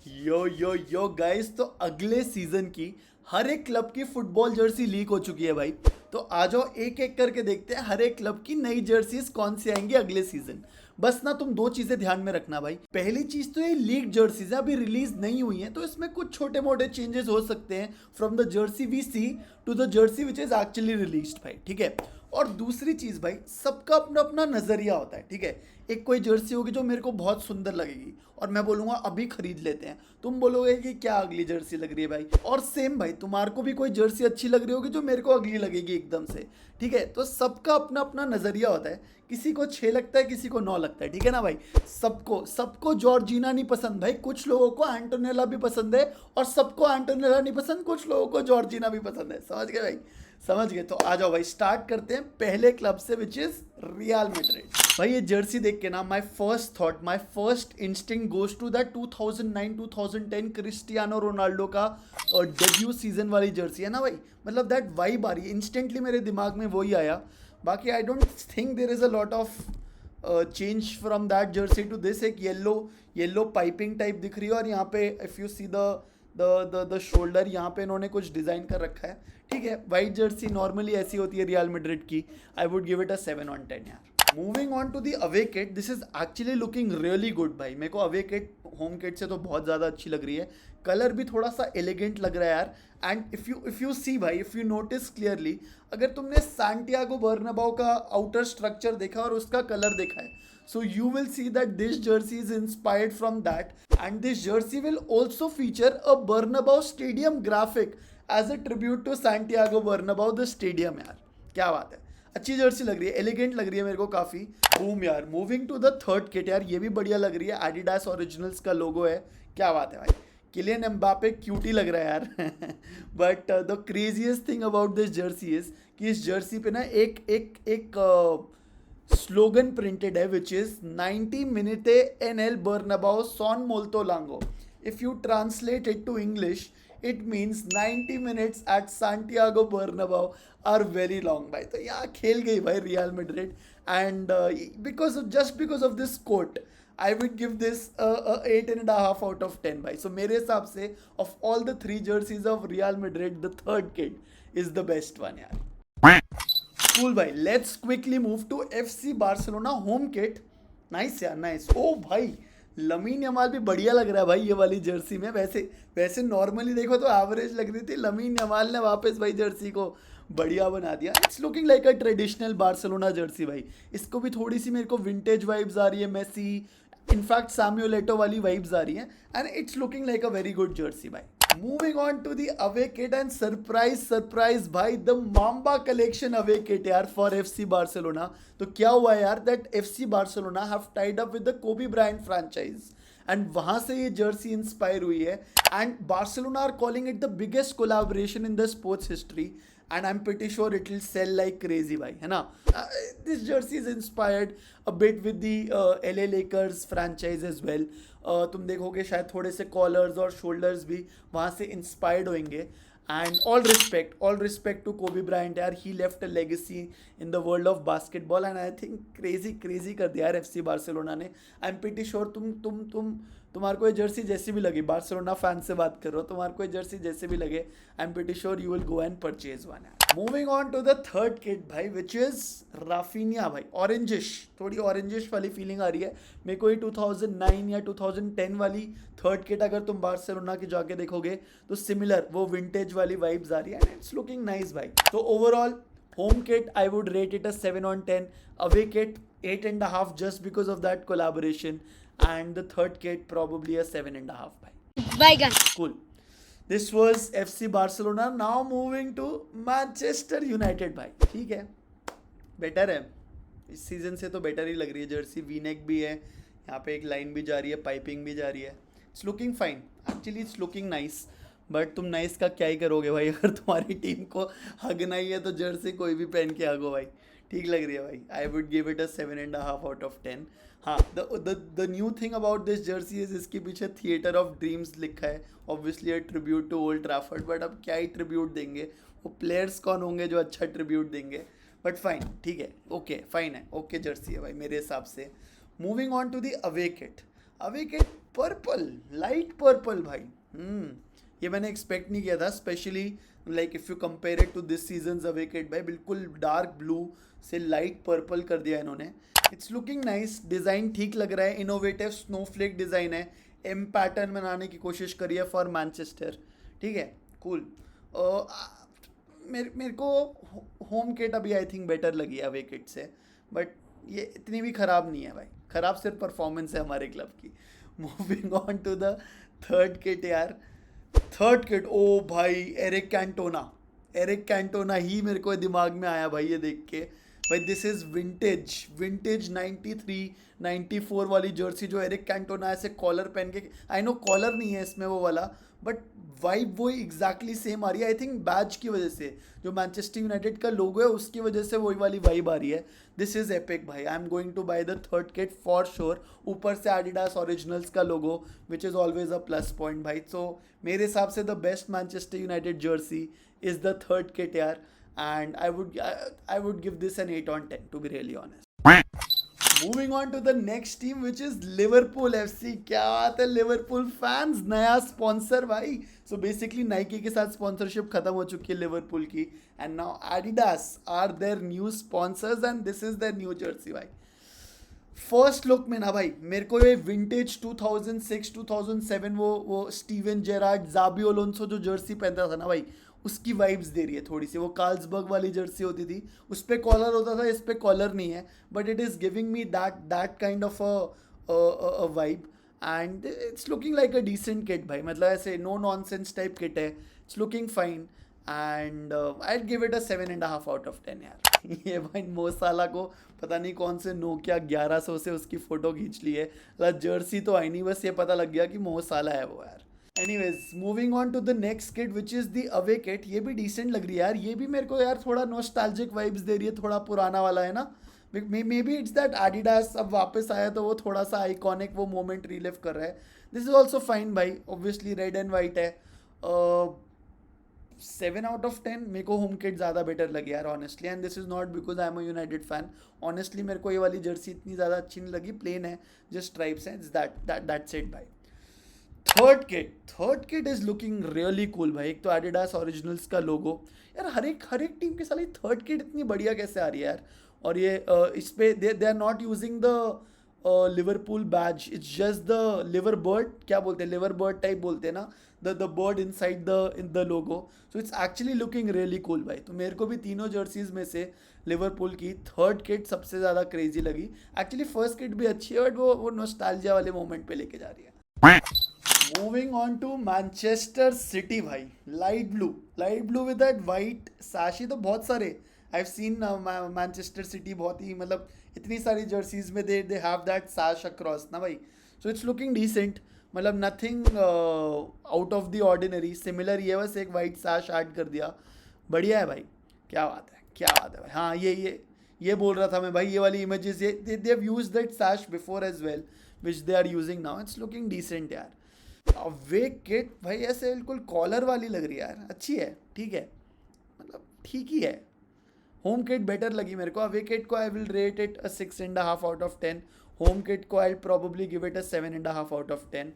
Yo guys, तो अगले season की हर एक क्लब की फुटबॉल जर्सी लीक हो चुकी है भाई। तो आ जाओ एक एक करके देखते हैं हर एक क्लब की नई जर्सीज कौन सी आएंगी अगले सीजन। बस ना तुम दो चीजें ध्यान में रखना भाई। पहली चीज तो ये लीक जर्सीज है, अभी रिलीज नहीं हुई है, तो इसमें कुछ छोटे मोटे चेंजेस हो सकते हैं from the jersey we see to the jersey which is actually released भाई। ठीक है। और दूसरी चीज भाई, सबका अपना अपना नजरिया होता है। ठीक है। एक कोई जर्सी होगी जो मेरे को बहुत सुंदर लगेगी और मैं बोलूंगा अभी खरीद लेते हैं, तुम बोलोगे कि क्या अगली जर्सी लग रही है भाई। और सेम भाई, तुम्हारे को भी कोई जर्सी अच्छी लग रही होगी जो मेरे को अगली लगेगी एकदम से। ठीक है। तो सबका अपना अपना नजरिया होता है, किसी को 6 लगता है, किसी को 9 लगता है। ठीक है ना भाई। सबको सबको जॉर्जिना नहीं पसंद भाई, कुछ लोगों को एंटोनेला भी पसंद है, और सबको एंटोनेला नहीं पसंद, कुछ लोगों को जॉर्जिना भी पसंद है। समझ गए भाई। समझ गए। तो आ जाओ भाई, स्टार्ट करते हैं पहले क्लब से, विच इज रियल मैड्रिड। भाई ये जर्सी देख के ना, my first thought, my first instinct goes to that 2009-2010 Cristiano Ronaldo का डेब्यू सीजन वाली जर्सी है ना भाई। मतलब दैट वाइब आ रही है इंस्टेंटली, मेरे दिमाग में वही आया। बाकी I don't think there is a lot of change from that jersey to this. एक येलो येलो पाइपिंग टाइप दिख रही है, और यहाँ पे if you see the shoulder, यहाँ पे इन्होंने कुछ डिज़ाइन कर रखा है। ठीक है। वाइट जर्सी नॉर्मली ऐसी होती है रियल मैड्रिड की। I would give it a 7/10 यार। Moving on to the away kit, this is actually looking really good भाई। मेरे को अवे किट होम किट से तो बहुत ज़्यादा अच्छी लग रही है। कलर भी थोड़ा सा एलिगेंट लग रहा है यार। एंड इफ़ यू सी भाई, इफ़ यू नोटिस क्लियरली, अगर तुमने सैंटियागो बर्नाबाओ का आउटर स्ट्रक्चर देखा और उसका कलर देखा है, so you will see that this jersey is inspired from that, and this jersey will also feature a Bernabeu stadium graphic as a tribute to Santiago Bernabeu the stadium यार। क्या बात है, अच्छी जर्सी लग रही है, एलिगेंट लग रही है मेरे को काफ़ी। बूम यार। Moving to the third kit यार, ये भी बढ़िया लग रही है। एडिडास ओरिजिनल्स का लोगो है। क्या बात है भाई। किलियन एम्बापे क्यूटी लग रहा है यार। But the craziest thing about this jersey is कि इस जर्सी पे ना एक एक एक स्लोगन प्रिंटेड है, विच इज 90 मिनटे एन एल बर्नाबाओ सॉन मोल्तो लांगो। If you translate it to English, it means 90 minutes at Santiago Bernabeu are very long भाई। तो यहाँ खेल गई भाई Real Madrid, and because of this quote I would give this 8.5 out of 10 भाई। सो मेरे हिसाब से of all the 3 jerseys of Real Madrid, the third kit is the best one यार। कूल भाई। Let's quickly move to FC Barcelona home kit. Nice यार, nice. ओ भाई, Lamine Yamal भी बढ़िया लग रहा है भाई ये वाली जर्सी में। वैसे वैसे नॉर्मली देखो तो एवरेज लग रही थी, लमीन यमाल ने वापस भाई जर्सी को बढ़िया बना दिया। It's looking like a traditional Barcelona Jersey भाई। इसको भी थोड़ी सी मेरे को विंटेज वाइब्स आ रही है, मेसी, इनफैक्ट सैमुएल वाली वाइब्स आ रही है, and it's looking like a very good jersey भाई। Moving on to the away kit, and surprise भाई, the Mamba collection away kit यार फॉर एफसी बार्सिलोना। तो क्या हुआ यार, that FC Barcelona have tied up with the Kobe Bryant franchise, and वहां से ये जर्सी इंस्पायर हुई है। And Barcelona are calling it the biggest collaboration in the sports history, and I'm pretty sure it will sell like crazy भाई, है ना। This jersey is inspired a bit with the LA Lakers franchise as well. तुम देखोगे शायद थोड़े से callers और shoulders भी वहाँ से इंस्पायर्ड होंगे। And all respect to Kobe Bryant यार, he left a legacy in the world of basketball, and I think crazy कर दिया यार एफसी बार्सिलोना ने। आई एम प्रीटी श्योर तुम्हारे को ये जर्सी जैसी भी लगे, बार्सिलोना फैन से बात कर रहा हो, तुम्हारे को ये जर्सी जैसे भी लगे, I am pretty sure you will go and purchase one. Moving on to the third kit भाई, विच इज राफिनिया भाई। ऑरेंजिश, थोड़ी ऑरेंजिश वाली फीलिंग आ रही है मेरे को। ये 2009 या 2010 वाली थर्ड किट अगर तुम बार्सिलोना की जाके देखोगे तो सिमिलर वो विंटेज वाली वाइब्स आ रही है, एंड इट्स लुकिंग नाइस भाई। तो overall home kit I would rate it a 7/10, away kit 8.5 just because of that collaboration, and the third kit probably a 7.5 bhai. Cool. This was FC Barcelona. Now moving to Manchester United भाई। ठीक है, better है इस season से, तो better ही लग रही है जर्सी। वी नेक भी है, यहाँ पे एक लाइन भी जा रही है, पाइपिंग भी जा रही है। It's looking fine actually, it's looking nice. But तुम नाइस का क्या ही करोगे भाई, अगर तुम्हारी टीम को हगना ही है तो जर्सी कोई भी पहन के हगो भाई। ठीक लग रही है भाई। I would give it a 7.5 out of 10। हाँ, the new thing about this jersey is, इसके पीछे थिएटर ऑफ ड्रीम्स लिखा है, obviously a tribute to Old Trafford. But अब क्या ही ट्रिब्यूट देंगे, वो प्लेयर्स कौन होंगे जो अच्छा ट्रिब्यूट देंगे। बट फाइन, ठीक है, ओके फाइन है, ओके जर्सी है भाई मेरे हिसाब से। Moving on to the away kit. Away kit purple, light purple भाई। ये मैंने एक्सपेक्ट नहीं किया था, specially like if you compare it to this season away kit भाई, बिल्कुल डार्क ब्लू से लाइट पर्पल कर दिया इन्होंने। इट्स लुकिंग नाइस, डिज़ाइन ठीक लग रहा है, इनोवेटिव स्नोफ्लेक डिज़ाइन है, एम पैटर्न बनाने की कोशिश करी है फॉर मैनचेस्टर। ठीक है, कूल। मेरे को होम किट अभी आई थिंक बेटर लगी है अवे किट से, बट ये इतनी भी ख़राब नहीं है भाई, ख़राब सिर्फ परफॉर्मेंस है हमारे क्लब की। Moving on to the third kit यार। थर्ड किट, ओ भाई एरिक कैंटोना ही मेरे को दिमाग में आया भाई ये देख के। भाई दिस इज विंटेज 93 94 वाली जर्सी जो एरिक कैंटोना ऐसे कॉलर पहन के, आई नो कॉलर नहीं है इसमें वो वाला, बट वाइब वो एग्जैक्टली सेम आ रही है। आई थिंक बैच की वजह से, जो मैनचेस्टर यूनाइटेड का लोगो है उसकी वजह से वही वाली वाइब आ रही है। दिस इज एपिक भाई, I am going to buy the third kit for sure. ऊपर से एडिडास ओरिजिनल्स का logo which is always a plus point भाई। सो मेरे हिसाब से the best Manchester United jersey is the third kit यार, and I would give this an 8 on 10 to be really honest. Moving on to the next team which is Liverpool FC. क्या बात है Liverpool fans, नया sponsor भाई। So basically Nike के साथ sponsorship खत्म हो चुकी है लिवरपूल की, and now Adidas are their new sponsors and this is their new jersey भाई। फर्स्ट लुक में ना भाई मेरे को ये विंटेज 2006 2007 वो स्टीवन जेरार्ड ज़ाबी अलोंसो जो जर्सी पहनता था ना भाई, उसकी वाइब्स दे रही है थोड़ी सी। वो कार्ल्सबर्ग वाली जर्सी होती थी, उस पर कॉलर होता था, इस पर कॉलर नहीं है, but it is giving me that kind of a vibe, and it's looking like a decent kit भाई। मतलब ऐसे नो नॉनसेंस टाइप किट है, it's looking fine, and I give it a 7.5 out of 10 यार। ये भाई मो साला को पता नहीं कौन से नोकिया 1100 से उसकी फ़ोटो खींच ली है, जर्सी तो आई नहीं, बस ये पता लग गया कि मो साला है वो यार। Anyways moving on to the next kit which is the away kit. ये भी डिसेंट लग रही है यार, ये भी मेरे को यार थोड़ा नॉस्टैल्जिक वाइब्स दे रही है, थोड़ा पुराना वाला है ना। May be it's that Adidas अब वापस आया तो वो थोड़ा सा आइकॉनिक वो मोमेंट रिलिव कर रहा है। दिस इज ऑल्सो फाइन भाई, ऑब्वियसली रेड एंड वाइट है। 7 आउट ऑफ 10। मेरे को होम किट ज़्यादा बेटर लगी यार honestly, and this is not because I am a United fan. Honestly मेरे को ये वाली जर्सी इतनी ज़्यादा अच्छी नहीं लगी, प्लेन है, जस्ट स्ट्राइप्स हैं, दैट्स इट भाई। Third kit is looking really cool भाई। एक तो एडिडास ओरिजिनल्स का लोगो यार, हर एक टीम के साथ थर्ड किट इतनी बढ़िया कैसे आ रही है यार। और ये इस पे they are not using the Liverpool badge, it's just the liver bird, क्या बोलते हैं, लिवर बर्ड टाइप बोलते हैं ना, the bird inside the logo. So it's actually looking really cool भाई। तो मेरे को भी तीनों जर्सीज में से लिवरपूल की थर्ड किट सबसे ज़्यादा क्रेजी लगी। एक्चुअली फर्स्ट किट भी अच्छी है, बट वो नॉस्टैल्जिया वाले मोमेंट पे लेके जा रही है। Moving on to Manchester City भाई, light blue with that white sash. तो बहुत सारे I have seen Manchester City, बहुत ही मतलब इतनी सारी जर्सीज में they have that sash across ना भाई। सो इट्स लुकिंग डिसेंट, मतलब nothing out of the ordinary, similar ये बस एक वाइट सैश ऐड कर दिया, बढ़िया है भाई। क्या बात है भाई। हाँ ये बोल रहा था मैं भाई, ये वाली इमेजेस ये they have used that sash before as well which they are using now. It's looking decent यार। अवे किट भाई ऐसे बिल्कुल कॉलर वाली लग रही है यार, अच्छी है, ठीक है, मतलब ठीक ही है। होम किट बेटर लगी मेरे को। अवे किट को I will rate it a 6.5 out of 10। Home kit को I probably give it a 7.5 out of 10।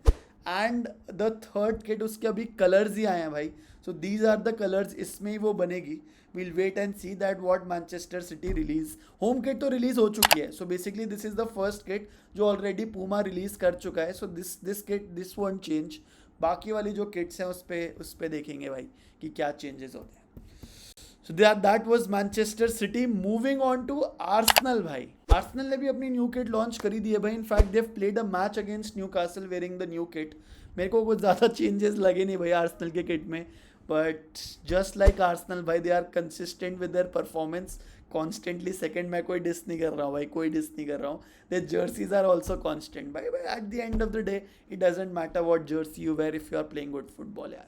And the third kit, उसके अभी कलर्स ही आए हैं भाई। So these are the colours, इसमें ही वो बनेगी। we'll wait and see that what Manchester City release। Home kit तो रिलीज हो चुकी है, so basically this is the first kit जो ऑलरेडी पूमा रिलीज कर चुका है। So this won't change. बाकी वाली जो किट्स हैं उस पे देखेंगे भाई कि क्या चेंजेस होते हैं। So that was Manchester City. Moving on to Arsenal भाई। आर्सेनल ने भी अपनी न्यू किट लॉन्च करी दी है भाई। In fact they have played a match against Newcastle wearing the new kit. मेरे को कुछ ज़्यादा चेंजेस लगे नहीं भाई आर्सेनल के किट में, बट जस्ट लाइक आर्सेनल भाई they are consistent with their performance constantly second. मैं कोई डिस नहीं कर रहा हूँ भाई, कोई डिस नहीं कर रहा हूँ। Their jerseys are also constant भाई। At the end of the day it doesn't matter what jersey you wear if you are playing good football यार।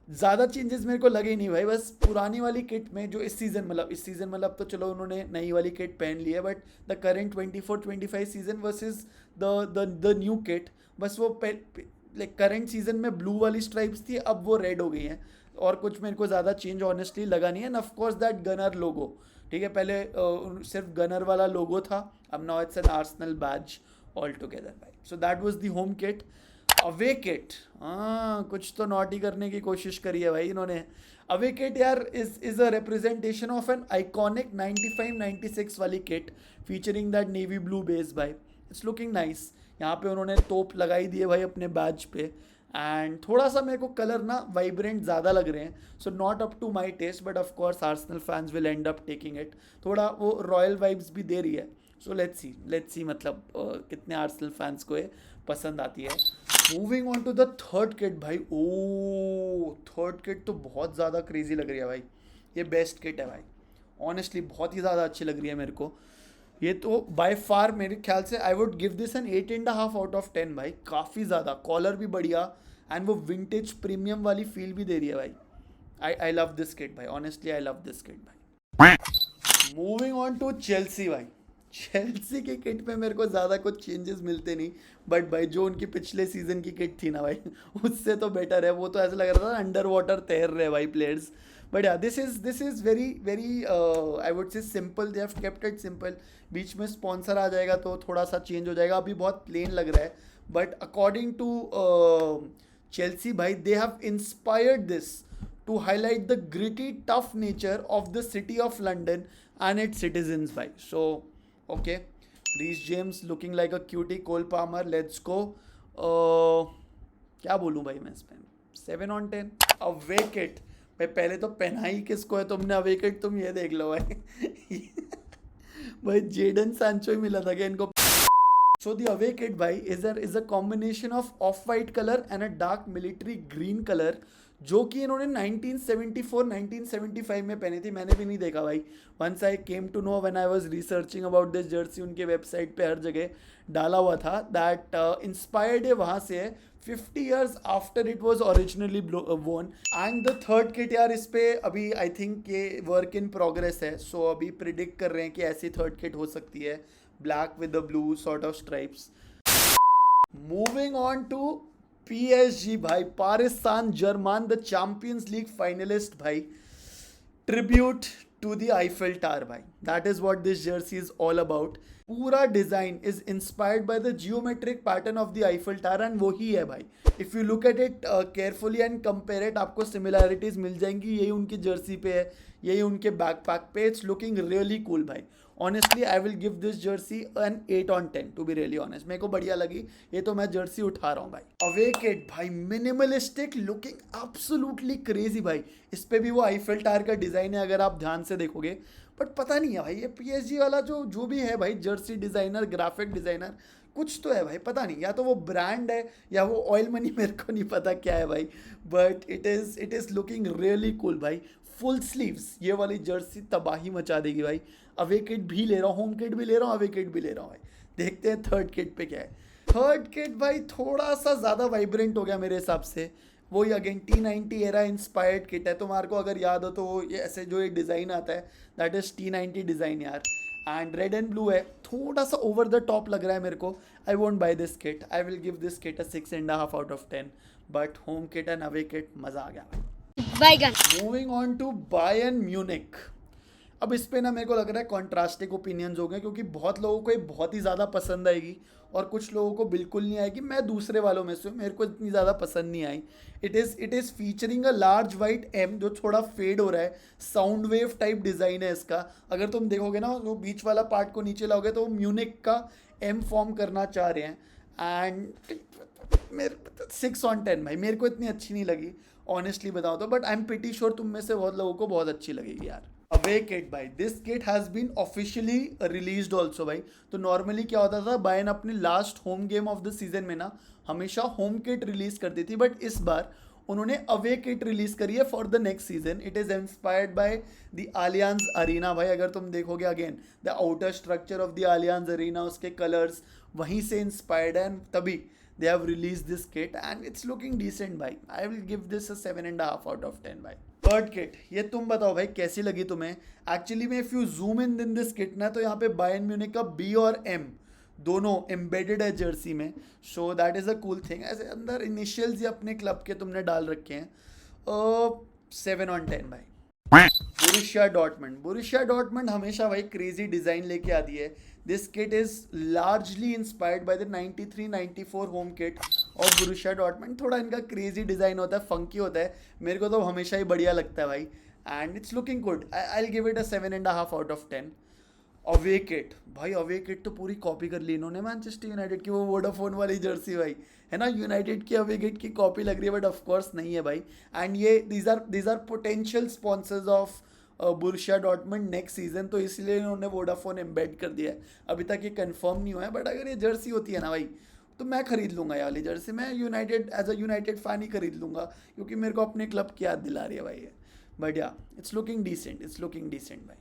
ज़्यादा चेंजेस मेरे को लगे ही नहीं भाई। बस पुरानी वाली किट में जो इस सीज़न मतलब तो चलो उन्होंने नई वाली किट पहन ली है, but the current 24-25 season versus the new kit, बस वो लाइक करेंट सीजन में ब्लू वाली स्ट्राइप्स थी, अब वो रेड हो गई हैं। और कुछ मेरे को ज़्यादा चेंज ऑनेस्टली लगा नहीं है। And of course that Gunner logo, ठीक है, पहले सिर्फ गनर वाला लोगो था, अब now it's an Arsenal badge all together भाई। So that was the home kit. Away kit, हाँ कुछ तो नॉटी करने की कोशिश करी है भाई इन्होंने। अवे किट यार is a representation of an iconic 95-96 वाली kit featuring that navy blue base भाई। It's looking nice. यहाँ पे उन्होंने तोप लगाई दी है भाई अपने बैच पे, एंड थोड़ा सा मेरे को कलर ना वाइब्रेंट ज़्यादा लग रहे हैं, so not up to my taste, but of course Arsenal fans will end up taking it. थोड़ा वो रॉयल वाइब्स भी दे रही है, सो लेट्स सी मतलब कितने आर्सेनल फैंस को ये पसंद आती है। Moving on to the third kit भाई। ओ थर्ड किट तो बहुत ज़्यादा क्रेजी लग रही है भाई। ये बेस्ट किट है भाई, ऑनेस्टली बहुत ही ज़्यादा अच्छी लग रही है मेरे को। ये तो बाय फार मेरे ख्याल से I would give this an 8.5 out of 10 भाई। काफ़ी ज़्यादा, कॉलर भी बढ़िया, एंड वो विंटेज प्रीमियम वाली फील भी दे रही है भाई। आई लव दिस किट भाई, honestly I love this kit भाई। मूविंग ऑन टू चेल्सी भाई। चेल्सी की किट में मेरे को ज़्यादा कुछ चेंजेस मिलते नहीं, बट भाई जो उनकी पिछले सीजन की किट थी ना भाई उससे तो बेटर है। वो तो ऐसा लग रहा था अंडर वाटर तैर रहे भाई players. But yeah this is very I would say simple. They have kept it simple. बीच में स्पॉन्सर आ जाएगा तो थोड़ा सा चेंज हो जाएगा, अभी बहुत प्लेन लग रहा है। बट अकॉर्डिंग टू चेल्सी भाई, they have inspired this to highlight the gritty, tough nature of the city of London and its citizens भाई. So, okay. Reece James looking like a cutie. Cole Palmer, let's go. क्या बोलूँ भाई मैं इसमें 7/10। Away kit भाई, पहले तो पहना ही किसको है तुमने अवे किट, तुम ये देख लो भाई भाई जेडन सैंचो ही मिला था क्या इनको। So the away kit भाई is a combination of off-white color and a dark military green color, जो कि इन्होंने 1974-1975 में पहनी थी। मैंने भी नहीं देखा भाई। Once I came to know when I was researching about this jersey, उनके वेबसाइट पे हर जगह डाला हुआ था दैट इंस्पायर्ड है वहाँ से है 50 years after it was originally वोन। एंड द थर्ड किट यार, इस पे अभी आई थिंक ये वर्क इन प्रोग्रेस है, सो अभी प्रिडिक्ट कर रहे हैं कि ऐसी थर्ड किट हो सकती है, black with the blue sort of stripes. Moving on to PSG भाई, Paris Saint-Germain, the Champions League finalist भाई. Tribute to the Eiffel Tower भाई. That is what this jersey is all about. पूरा design is inspired by the geometric pattern of the Eiffel tower, and वही है भाई। If you look at it carefully and compare it, आपको similarities मिल जाएंगी। यही उनकी Jersey पे है, यही उनके बैकपैक पे। इट्स लुकिंग रियली कूल भाई। Honestly I will give this jersey an 8/10 to be really honest. मेरे को बढ़िया लगी ये, तो मैं जर्सी उठा रहा हूँ भाई। अवे किट भाई, मिनिमलिस्टिक, लुकिंग एब्सोल्युटली क्रेजी भाई। इस पे भी वो आईफल टावर का डिज़ाइन है अगर आप ध्यान से देखोगे, बट पता नहीं है भाई ये PSG वाला जो भी है भाई, जर्सी डिज़ाइनर, ग्राफिक डिज़ाइनर, कुछ तो है भाई, पता नहीं। या तो वो ब्रांड है या वो ऑयल मनी, मेरे को नहीं पता क्या है भाई, but it is looking really cool भाई। फुल स्लीव्स ये वाली जर्सी तबाही मचा देगी भाई। अवे किट भी ले रहा हूँ, होम किट भी ले रहा हूँ, अवे किट भी ले रहा हूँ भाई। देखते हैं थर्ड किट पे क्या है। थर्ड किट भाई थोड़ा सा ज़्यादा वाइब्रेंट हो गया मेरे हिसाब से। वही again T90 era inspired kit है। तुम्हारे को अगर याद हो तो वो ये ऐसे जो एक डिज़ाइन आता है दैट इज़ T90 डिज़ाइन यार, एंड रेड एंड ब्लू है। थोड़ा सा ओवर द टॉप लग रहा है मेरे को। I won't buy this kit. I will give this kit a 6.5 out of 10, but home kit and away kit मज़ा आ गया भाई। Moving on to Bayern Munich. अब इस पे ना मेरे को लग रहा है कॉन्ट्रास्टिंग ओपिनियंस हो गए, क्योंकि बहुत लोगों को ये बहुत ही ज़्यादा पसंद आएगी और कुछ लोगों को बिल्कुल नहीं आएगी। मैं दूसरे वालों में से हूँ, मेरे को इतनी ज़्यादा पसंद नहीं आई। It is featuring a large white M जो थोड़ा फेड हो रहा है। साउंड वेव टाइप डिज़ाइन है इसका। अगर तुम देखोगे ना, वो बीच वाला पार्ट को नीचे लाओगे तो वो म्यूनिक का M फॉर्म करना चाह रहे हैं। एंड मेरे 6/10 भाई, मेरे को इतनी अच्छी नहीं लगी ऑनेस्टली बताओ तो, but I am pretty sure तुम में से बहुत लोगों को बहुत अच्छी लगेगी यार। अवे किट भाई, this kit has been officially released also भाई। तो नॉर्मली क्या होता था, बायर्न अपने last home game of the season में ना हमेशा होम किट रिलीज करती थी, बट इस बार उन्होंने अवे किट रिलीज करी है for the next season. It is inspired by the Allianz Arena भाई। अगर तुम देखोगे again the outer structure of the Allianz Arena, उसके कलर्स वहीं से इंस्पायर्ड है, तभी they have released this kit and it's looking decent भाई। I will give this a 7.5 out of 10 भाई। थर्ड किट, ये तुम बताओ भाई कैसी लगी तुम्हें। एक्चुअली में if you zoom in this kit ना, तो यहाँ पे बायर्न म्यूनिक का B और M दोनों एम्बेडेड है जर्सी में। So that is a cool thing. ऐसे अंदर इनिशियल्स ही अपने क्लब के तुमने डाल रखे हैं। 7/10 भाई। बोरुसिया डॉर्टमंड हमेशा भाई क्रेजी डिज़ाइन लेके आती है। This kit is largely inspired by the 93-94 home kit of Borussia Dortmund. थोड़ा इनका क्रेजी डिज़ाइन होता है, फंकी होता है, मेरे को तो हमेशा ही बढ़िया लगता है भाई. And it's looking good. I will give it a 7.5 out of 10. Away kit भाई, अवे किट तो पूरी कॉपी कर ली इन्होंने मैनचेस्टर यूनाइटेड की, वो वोडाफोन वाली जर्सी भाई है ना, यूनाइटेड की अवे किट की कॉपी लग रही है, बट ऑफ कोर्स नहीं है भाई. एंड ये these are potential sponsors of Borussia Dortmund next season, तो इसलिए इन्होंने वोडाफोन एम्बेड कर दिया है. अभी तक ये कंफर्म नहीं हुआ है, बट अगर ये जर्सी होती है ना भाई, तो मैं खरीद लूंगा ये वाली जर्सी. मैं United as a United fan ही खरीद लूंगा, क्योंकि मेरे को अपने क्लब की याद दिला रही है भाई ये. बट या इट्स लुकिंग डिसेंट भाई.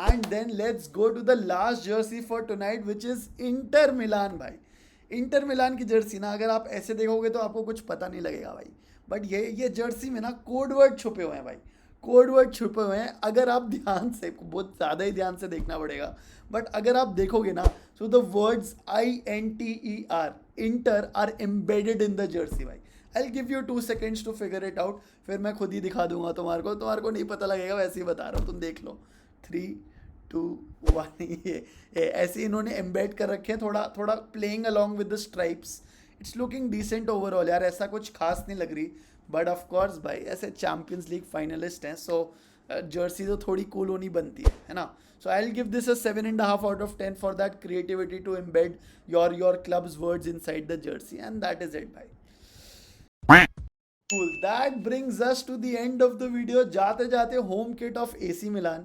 And then let's go to the last jersey for tonight, which is Inter Milan भाई. इंटर मिलान की जर्सी ना, अगर आप ऐसे देखोगे तो आपको कुछ पता नहीं लगेगा भाई, बट ये जर्सी में ना कोड वर्ड छुपे हुए हैं भाई, कोड वर्ड छुपे हुए हैं. अगर आप ध्यान से, बहुत ज़्यादा ही ध्यान से देखना पड़ेगा, बट अगर आप देखोगे ना, so the words INTER Inter are embedded in the jersey भाई. I'll give you 2 seconds to figure it out. फिर मैं खुद ही दिखा दूंगा तुम्हारे को नहीं पता लगेगा, वैसे ही बता रहा हूँ, तुम देख लो. 3, 2, 1. ये ऐसे इन्होंने एम्बेड कर रखे हैं, थोड़ा playing along with the stripes. It's looking decent overall यार, ऐसा कुछ खास नहीं लग रही, बट ऑफ कोर्स भाई ऐसे चैम्पियंस लीग फाइनलिस्ट हैं, सो जर्सी तो थोड़ी कूल होनी बनती है ना. So I will give this a 7.5 out of 10 for that creativity to embed your clubs words inside the jersey, and that is it भाई. Cool. That brings us to the end of the video. जाते जाते home kit of AC Milan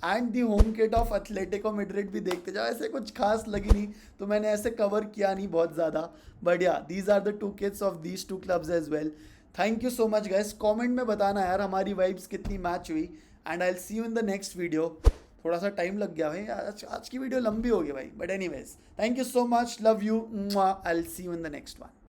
and the home kit of Atletico Madrid भी देखते जाओ. ऐसे कुछ खास लगी नहीं, तो मैंने ऐसे कवर किया नहीं बहुत ज़्यादा, बट या these are the 2 kits of these 2 clubs as well. Thank you so much guys. Comment में बताना यार हमारी वाइब्स कितनी मैच हुई, and I will see you in the next video. थोड़ा सा टाइम लग गया भाई, आज की वीडियो लंबी हो गई भाई, but anyways thank you so much, love you, I will see you in the next one.